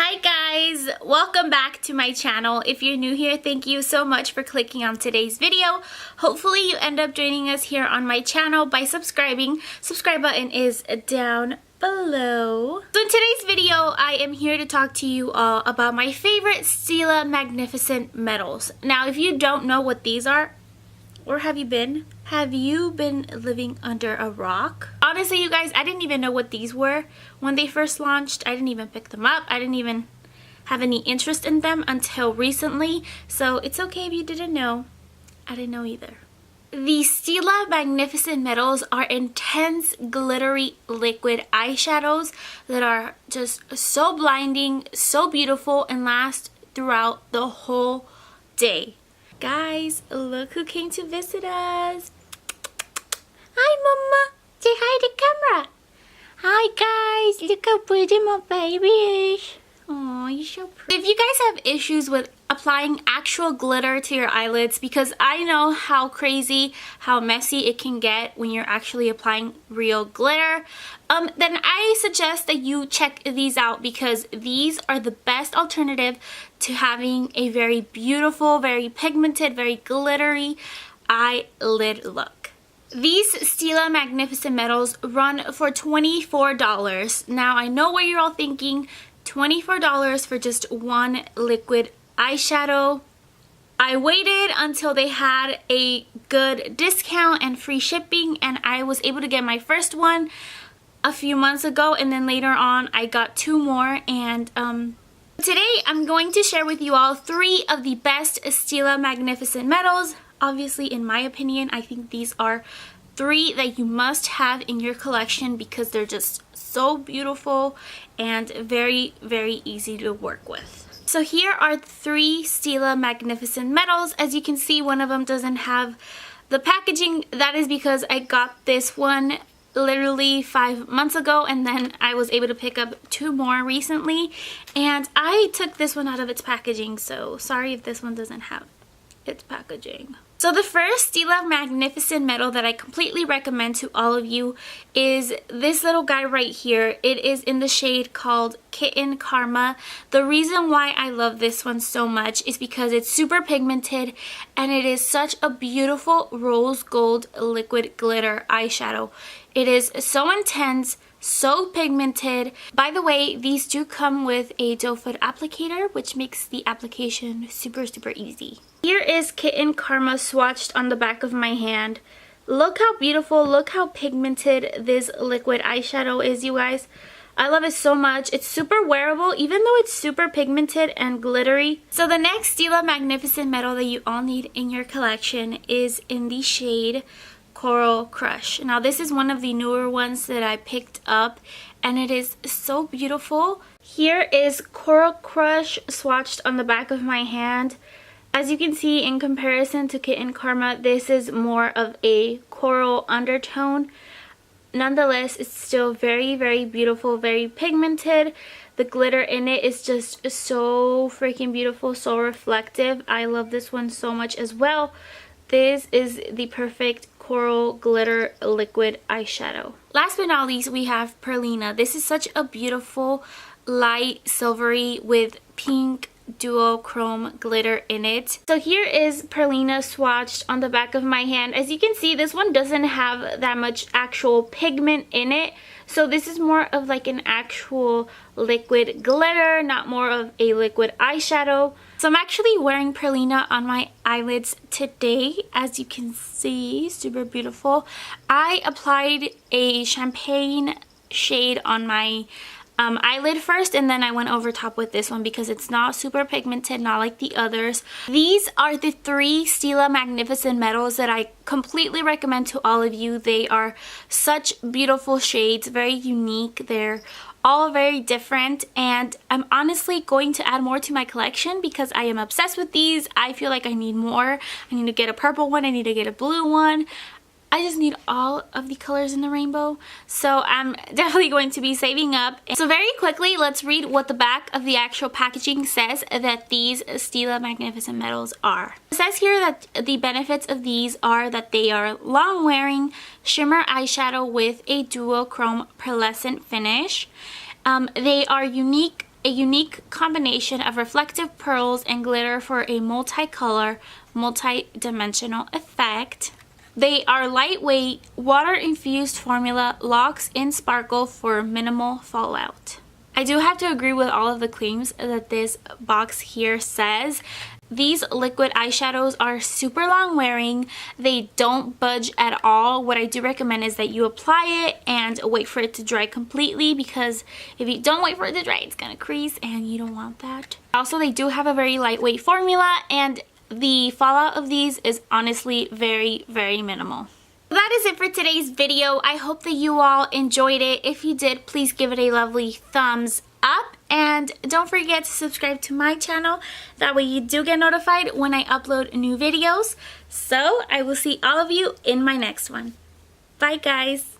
Hi guys, welcome back to my channel. If you're new here, thank you so much for clicking on today's video. Hopefully you end up joining us here on my channel by subscribing. Subscribe button is down below. So in today's video, I am here to talk to you all about my favorite Stila Magnificent Metals. Now, if you don't know what these are, or have you been living under a rock? Honestly, you guys, I didn't even know what these were when they first launched. I didn't even pick them up. I didn't even have any interest in them until recently. So it's okay if you didn't know. I didn't know either. The Stila Magnificent Metals are intense glittery liquid eyeshadows that are just so blinding, so beautiful, and last throughout the whole day. Guys, look who came to visit us. Hi, Mama. Say hi to camera. Hi, guys. Look how pretty my baby is. Oh, you're so pretty. If you guys have issues with applying actual glitter to your eyelids, because I know how crazy, how messy it can get when you're actually applying real glitter, then I suggest that you check these out, because these are the best alternative to having a very beautiful, very pigmented, very glittery eyelid look. These Stila Magnificent Metals run for $24. Now, I know what you're all thinking, $24 for just one liquid eyeshadow. I waited until they had a good discount and free shipping, and I was able to get my first one a few months ago, and then later on I got two more. And today I'm going to share with you all three of the best Stila Magnificent Metals. Obviously, in my opinion, I think these are three that you must have in your collection because they're just so beautiful and very, very easy to work with. So here are three Stila Magnificent Metals. As you can see, one of them doesn't have the packaging. That is because I got this one literally 5 months ago, and then I was able to pick up two more recently, and I took this one out of its packaging, so sorry if this one doesn't have its packaging. So the first Stila Magnificent Metal that I completely recommend to all of you is this little guy right here. It is in the shade called Kitten Karma. The reason why I love this one so much is because it's super pigmented and it is such a beautiful rose gold liquid glitter eyeshadow. It is so intense, so pigmented. By the way, these do come with a doe foot applicator, which makes the application super, super easy. Here is Kitten Karma swatched on the back of my hand. Look how beautiful, look how pigmented this liquid eyeshadow is, you guys. I love it so much. It's super wearable, even though it's super pigmented and glittery. So the next Stila Magnificent Metal that you all need in your collection is in the shade Coral Crush. Now, this is one of the newer ones that I picked up, and it is so beautiful. Here is Coral Crush swatched on the back of my hand. As you can see, in comparison to Kitten Karma, this is more of a coral undertone. Nonetheless, it's still very, very beautiful, very pigmented. The glitter in it is just so freaking beautiful, so reflective. I love this one so much as well. This is the perfect coral glitter liquid eyeshadow. Last but not least, we have Perlina. This is such a beautiful light silvery with pink duochrome glitter in it. So here is Perlina swatched on the back of my hand. As you can see, this one doesn't have that much actual pigment in it. So this is more of like an actual liquid glitter, not more of a liquid eyeshadow. So I'm actually wearing Perlina on my eyelids today. As you can see, super beautiful. I applied a champagne shade on my eyelid first, and then I went over top with this one because it's not super pigmented, not like the others. These are the three Stila Magnificent Metals that I completely recommend to all of you. They are such beautiful shades, very unique. They're all very different, and I'm honestly going to add more to my collection because I am obsessed with these. I feel like I need more. I need to get a purple one. I need to get a blue one. I just need all of the colors in the rainbow, so I'm definitely going to be saving up. So very quickly, let's read what the back of the actual packaging says that these Stila Magnificent Metals are. It says here that the benefits of these are that they are long-wearing shimmer eyeshadow with a duochrome pearlescent finish. They are unique a unique combination of reflective pearls and glitter for a multicolor, multi-dimensional effect. They are lightweight, water-infused formula, locks in sparkle for minimal fallout. I do have to agree with all of the claims that this box here says. These liquid eyeshadows are super long wearing. They don't budge at all. What I do recommend is that you apply it and wait for it to dry completely, because if you don't wait for it to dry, it's gonna crease and you don't want that. Also, they do have a very lightweight formula, and the fallout of these is honestly very, very minimal. That is it for today's video. I hope that you all enjoyed it. If you did, please give it a lovely thumbs up, and don't forget to subscribe to my channel. That way you do get notified when I upload new videos. So I will see all of you in my next one. Bye guys.